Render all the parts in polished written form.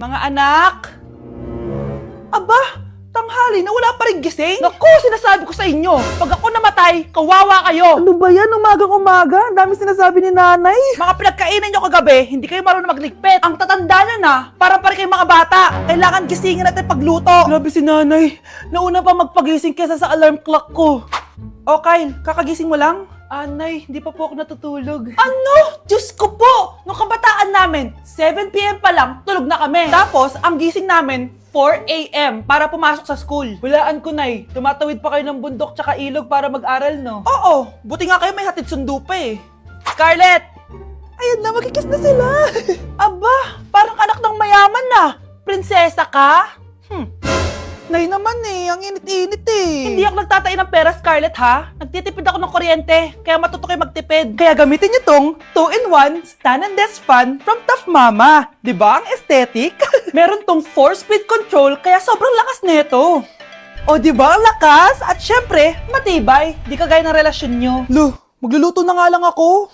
Mga anak! Aba, tanghali na wala pa rin gising? Naku, sinasabi ko sa inyo, pag ako namatay, kawawa kayo! Ano ba yan? Umagang-umaga? Ang dami sinasabi ni nanay. Mga pinagkainan nyo kagabi, hindi kayo marunong magligpit. Ang tatanda nyo na, parang pa rin kayong mga bata. Kailangan gisingin natin pagluto. Grabe si nanay, nauna pa magpagising kesa sa alarm clock ko. O Kyle, kakagising mo lang? Nay, hindi pa po ako natutulog. Ano? Diyos ko po! Nung kabataan namin, 7 p.m. pa lang, tulog na kami. Tapos, ang gising namin, 4 a.m. para pumasok sa school. Hulaan ko, Nay. Tumatawid pa kayo ng bundok tsaka ilog para mag-aral, no? Oo, buti nga kayo may hatid sundo pa eh. Scarlett! Ayan na, magkikis na sila. Aba, parang anak ng mayaman na. Prinsesa ka? Nay naman eh, ang init-init eh. Hindi ako nagtatain ng pera, Scarlett, ha? Nagtitipid ako ng kuryente, kaya matuto kayo magtipid. Kaya gamitin niyo tong 2-in-1 Stand and Desk Fan from Tough Mama. Di ba ang aesthetic? Meron tong 4-speed control, kaya sobrang lakas nito. O di ba ang lakas? At syempre, matibay. Di kagaya ng relasyon nyo. Lo, magluluto na nga lang ako.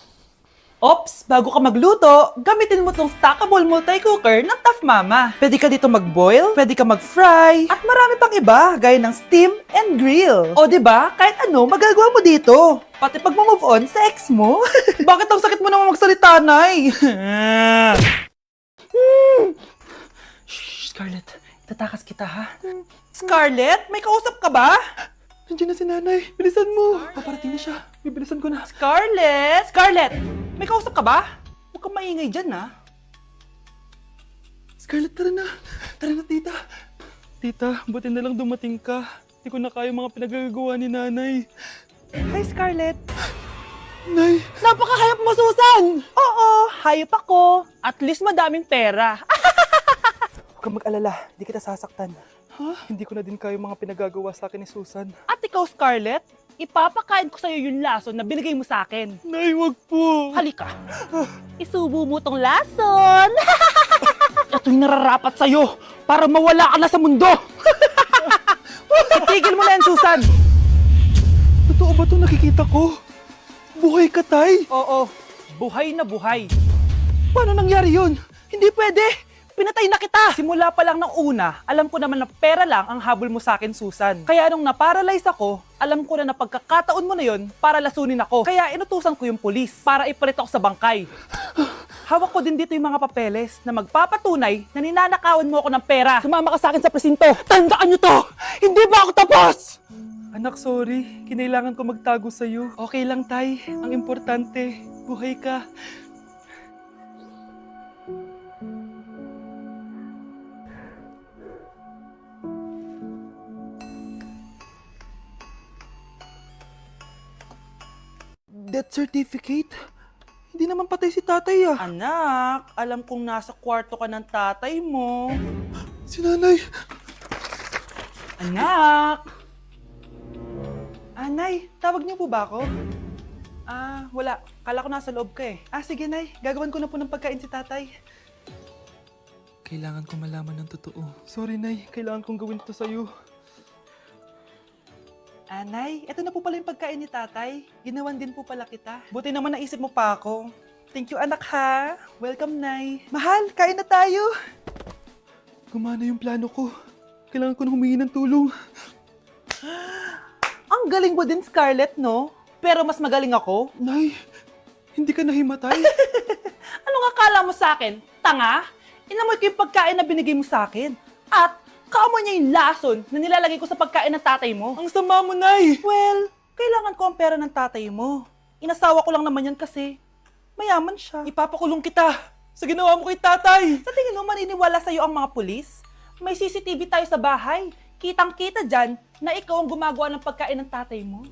Ops, bago ka magluto, gamitin mo tong stackable multi-cooker ng Tough Mama. Pwede ka dito mag-boil, pwede ka mag-fry, at marami pang iba, gaya ng steam and grill. O di ba? Kahit ano, magagawa mo dito. Pati pag move on sa ex mo. Bakit ang sakit mo naman magsalita, Nay? Shh, Scarlett, itatakas kita, ha? Scarlett, may kausap ka ba? Nandiyan na si nanay, bilisan mo. Paparating na siya, bibilisan ko na. Scarlett! Scarlett! May kausap ka ba? Huwag kang maingay dyan, ha? Scarlett, tara na. Tara na, tita. Tita, buti na lang dumating ka. Hindi ko na kaya mga pinagagawa ni nanay. Hi, Scarlett. Nay, Napakahayap mo, Susan! Oo, hayop ako. At least madaming pera. huwag kang mag-alala, hindi kita sasaktan. Hindi ko na din kaya mga pinagagawa sa akin ni Susan. At ikaw, Scarlett, ipapakain ko sa'yo yung lason na binigay mo sa akin. Nay, wag po. Halika. Isubo mo tong lason. Ito'y nararapat sa'yo para mawala ka na sa mundo. Itigil mo na yan, Susan. Totoo ba itong nakikita ko? Buhay ka, tay? Oo, buhay na buhay. Paano nangyari yun? Hindi pwede! Pinatay na kita! Simula pa lang ng una, alam ko naman na pera lang ang habol mo sa akin, Susan. Kaya nung naparalyze ako, alam ko na pagkakataon mo na yon para lasunin ako. Kaya inutusan ko yung pulis para ipalit ako sa bangkay. Hawak ko din dito yung mga papeles na magpapatunay na ninanakawan mo ako ng pera. Sumama ka sa akin sa presinto. Tandaan nyo to! Hindi ba ako tapos? Anak, sorry. Kinailangan ko magtago sa'yo. Okay lang, tay. Ang importante, buhay ka. Death certificate? Hindi naman patay si tatay ah. Anak, alam kong nasa kwarto ka ng tatay mo. Si nanay. Anak! Nay, tawag niyo po ba ako? Wala. Kala ko nasa loob ka eh. Sige, Nay. Gagawan ko na po ng pagkain si tatay. Kailangan ko malaman ng totoo. Sorry, Nay. Kailangan kong gawin ito sa'yo. Nay, eto na po pala yung pagkain ni tatay. Ginawan din po pala kita. Buti naman naisip mo pa ako. Thank you, anak, ha. Welcome, Nay. Mahal, kain na tayo. Gumana yung plano ko. Kailangan ko na humingi ng tulong. Ang galing mo din, Scarlett, no? Pero mas magaling ako. Nay, hindi ka nahimatay? Anong akala mo sa akin? Tanga? Inamoy ko yung pagkain na binigay mo sa akin. At kaamoy niya yung lason na nilalagay ko sa pagkain ng tatay mo. Ang sama mo, Nay! Well, kailangan ko ang pera ng tatay mo. Inasawa ko lang naman yan kasi mayaman siya. Ipapakulong kita sa ginawa mo kay tatay! Sa tingin mo, maniniwala sa'yo ang mga pulis? May CCTV tayo sa bahay. Kitang-kita dyan na ikaw ang gumagawa ng pagkain ng tatay mo.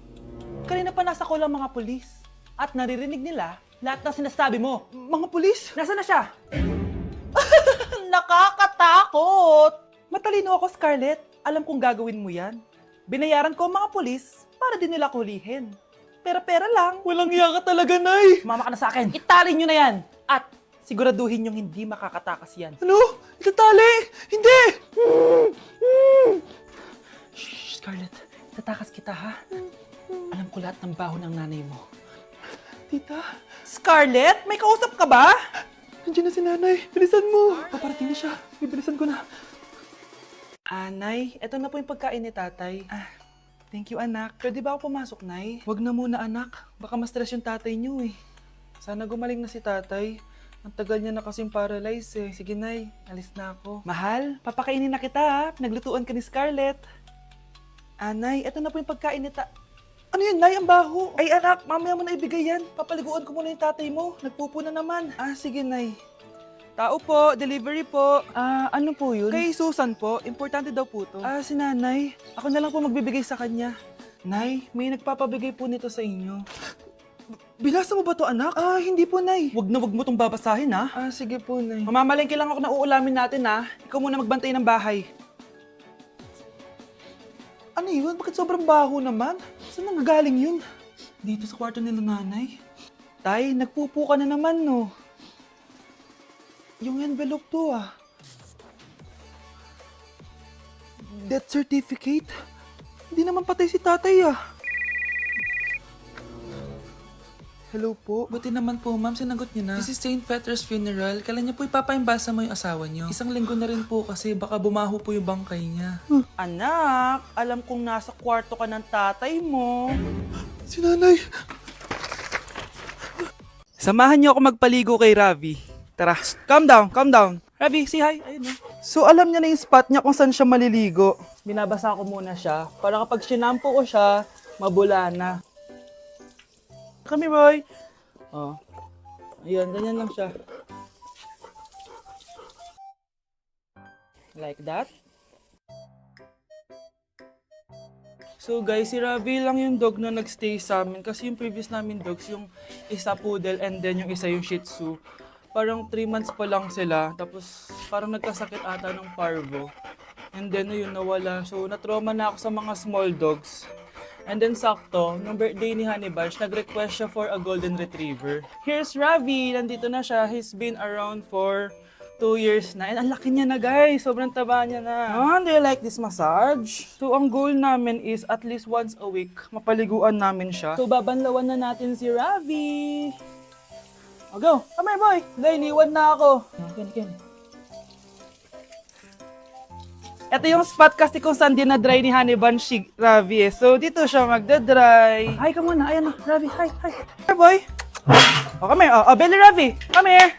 Kanina pa nasa kulang mga pulis. At naririnig nila lahat ng sinasabi mo. Mga pulis? Nasaan na siya? Nakakatakot! Matalino ako, Scarlett. Alam kong gagawin mo yan. Binayaran ko ang mga pulis para din nila kulihin. Pera-pera lang. Walang iya ka talaga, Nay! Sumama ka na sa akin. Itali nyo na yan. At siguraduhin yung hindi makakatakas yan. Ano? Itatali! Hindi! Shh, Scarlett. Itatakas kita, ha? Alam ko lahat ng baho ng nanay mo. Tita? Scarlett, may kausap ka ba? Nandiyan na si nanay. Bilisan mo. Paparating na siya. Bibilisan ko na. Nay, eto na po yung pagkain ni tatay. Thank you, anak. Pwede ba ako pumasok, Nay? Wag na muna, anak. Baka ma-stress yung tatay niyo eh. Sana gumaling na si tatay. Ang tagal niya na kasing paralyzed eh. Sige, Nay. Alis na ako. Mahal, papakainin na kita ha. Pinaglutuan ka ni Scarlett. Nay, eto na po yung pagkain ni Ano yun, Nay? Ang baho. Ay, anak, mamaya mo na ibigay yan. Papaliguan ko muna yung tatay mo. Nagpupo na naman. Sige, Nay. Tao po, delivery po. Ano po yun? Kay Susan po, importante daw po to. Si nanay. Ako na lang po magbibigay sa kanya. Nay, may nagpapabigay po nito sa inyo. Binasa mo ba to, anak? Hindi po, Nay. Wag mo tong babasahin, ha? Sige po, Nay. Mamamalengke lang ako na uulamin natin, ha? Ikaw muna magbantay ng bahay. Ano yun? Bakit sobrang baho naman? Saan nanggagaling yun? Dito sa kwarto nila nanay. Tay, nagpupo ka na naman, no? Yung envelope to, Death certificate? Hindi naman patay si tatay, Hello po. Buti naman po, ma'am. Sinagot niyo na. This is St. Peter's Funeral. Kailan niyo po ipapaimbasa mo yung asawa niyo? Isang linggo na rin po kasi baka bumaho po yung bangkay niya. Anak, alam kong nasa kwarto ka ng tatay mo. Si nanay! Samahan niyo ako magpaligo kay Ravi. Tara, calm down, calm down. Ravi, say hi. Ayun, So, alam niya na yung spot niya kung saan siya maliligo. Binabasa ko muna siya para kapag sinampo ko siya, mabula na. Come here, boy. Ayan, ganyan lang siya. Like that. So guys, si Ravi lang yung dog na nagstay sa amin kasi yung previous namin dogs, yung isa poodle and then yung isa yung shih tzu. Parang 3 months pa lang sila, tapos parang nagkasakit ata ng parvo. And then yun, nawala. So natrauma na ako sa mga small dogs. And then sakto, nung birthday ni Honey Bunch, nag-request siya for a golden retriever. Here's Ravi, nandito na siya. He's been around for 2 years na. And ang laki niya na guys, sobrang taba niya na. Do you like this massage? So ang goal namin is at least once a week, mapaliguan namin siya. So babanlawan na natin si Ravi. Go! Come here, boy! Hindi, iniwan na ako. Ken. Ito yung spot kasi kung saan dinadry ni Honey Bunch si Ravi eh. So dito siya magdadry. Hi ka muna. Ayan na, Ravi. Hi. Here, boy. Come here. Belly Ravi. Come here.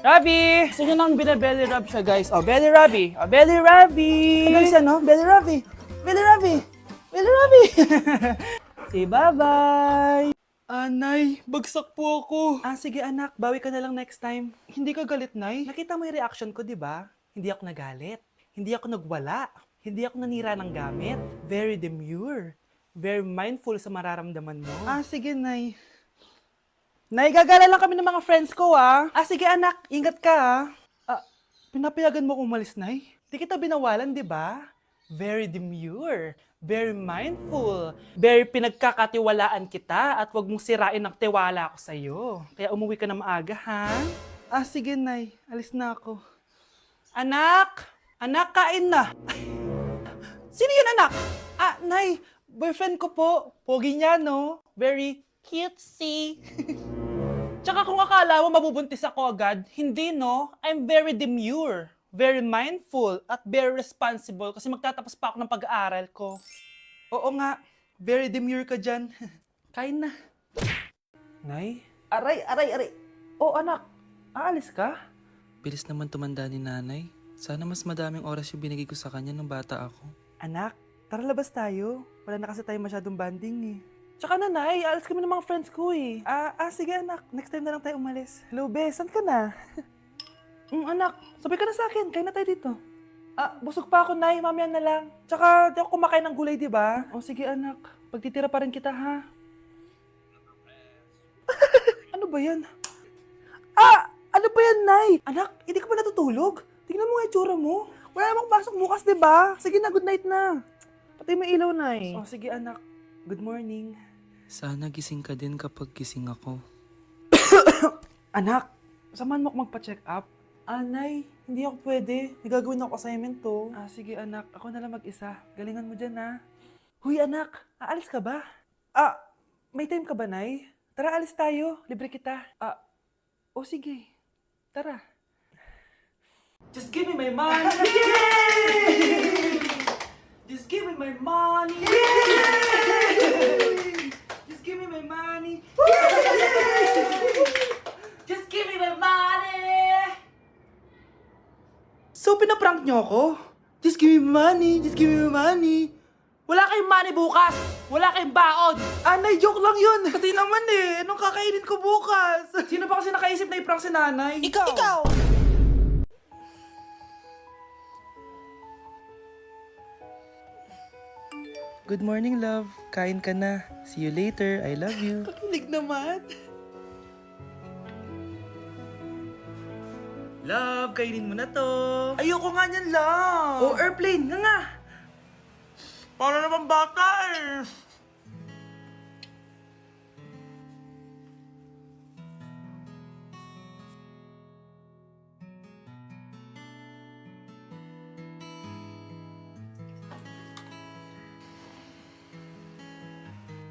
Ravi! Gusto nyo nang binabelly rub siya, guys. Belly Ravi. Belly Ravi. Guys, Belly Ravi. Belly Ravi. Belly Ravi. Say bye-bye. Nay, bagsak po ako. Sige anak, bawi ka na lang next time. Hindi ka galit, Nay? Nakita mo yung reaction ko, di ba? Hindi ako nagalit. Hindi ako nagwala. Hindi ako nanira ng gamit. Very demure. Very mindful sa mararamdaman mo. Sige, Nay. Nay, gagala lang kami ng mga friends ko, sige anak, ingat ka, Pinapayagan mo kong umalis, Nay? Di kita binawalan, di ba? Very demure. Very mindful. Very pinagkakatiwalaan kita at wag mong sirain ang tiwala ko sa'yo. Kaya umuwi ka na maaga, ha? Sige, Nay. Alis na ako. Anak! Anak, kain na! Sino yun, anak? Nay, boyfriend ko po. Pogi niya, no? Very cutesy. Tsaka kung akala mo mabubuntis ako agad, hindi, no? I'm very demure. Very mindful at very responsible kasi magtatapos pa ako ng pag-aaral ko. Oo nga, very demure ka dyan. Kain na. Nay? Aray. Anak, aalis ka? Bilis naman tumanda ni nanay. Sana mas madaming oras yung binigay ko sa kanya nung bata ako. Anak, tara labas tayo. Wala na kasi tayo masyadong banding eh. Tsaka nanay, aalis kami ng mga friends ko eh. Sige anak, next time na lang tayo umalis. Hello, Be, saan ka na? Anak, sabay ka na sa akin. Kain na tayo dito. Busog pa ako, Nay. Mamaya na lang. Tsaka, di ako kumakain ng gulay, di ba? Sige, anak. Pagtitira pa rin kita, ha? Ano ba yan? Ano ba yan, Nay? Anak, hindi ka pa natutulog? Tingnan mo nga itsura mo. Wala namang pasok bukas, di ba? Sige na, good night na. Patay mo ilaw, Nay. Sige, anak. Good morning. Sana gising ka din kapag gising ako. Anak, samahan mo ako magpa-check up. Nay, hindi ako pwede. May gagawin ako assignment to. Sige anak, ako na lang mag-isa. Galingan mo dyan, ha? Huy anak, aalis ka ba? May time ka ba, Nay? Tara, alis tayo. Libre kita. Sige. Tara. Just give me my money. Yay! Just give me my money. Yay! Just give me my money. Just give me my money. So, pinaprank nyo ako? Just give me money. Just give me money. Wala kayong money bukas. Wala kayong baon. Anay, joke lang yun. Kasi naman anong kakainin ko bukas? Sino ba kasi nakaisip na i-prank si nanay? Ikaw! Good morning, love. Kain ka na. See you later. I love you. Kakilig naman. Love, kainin mo na to. Ayoko nga niyan, love. Oh, airplane. Nga. Para naman bata eh.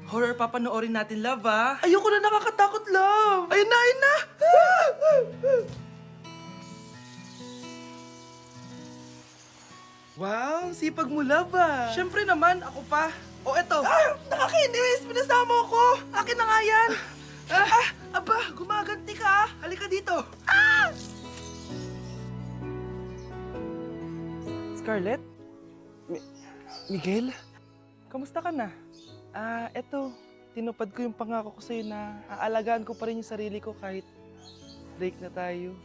Horror papanoorin natin, love, ah. Ayoko na, nakakatakot, love. Ayun na, ayun na. Wow, sipag mo, love, ah. Siyempre naman, ako pa. O, eto. Nakakainis. Pinasama ko. Akin na nga yan. Aba, gumaganti ka, ah. Halika dito. Scarlett? Miguel? Kamusta ka na? Eto. Tinupad ko yung pangako ko sa'yo na aalagaan ko pa rin yung sarili ko kahit break na tayo.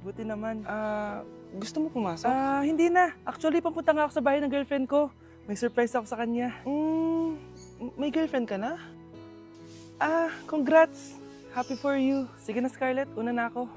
Buti naman. Gusto mo pumasok? Hindi na. Actually, papunta nga ako sa bahay ng girlfriend ko. May surprise ako sa kanya. May girlfriend ka na? Congrats! Happy for you. Sige na, Scarlett. Una na ako.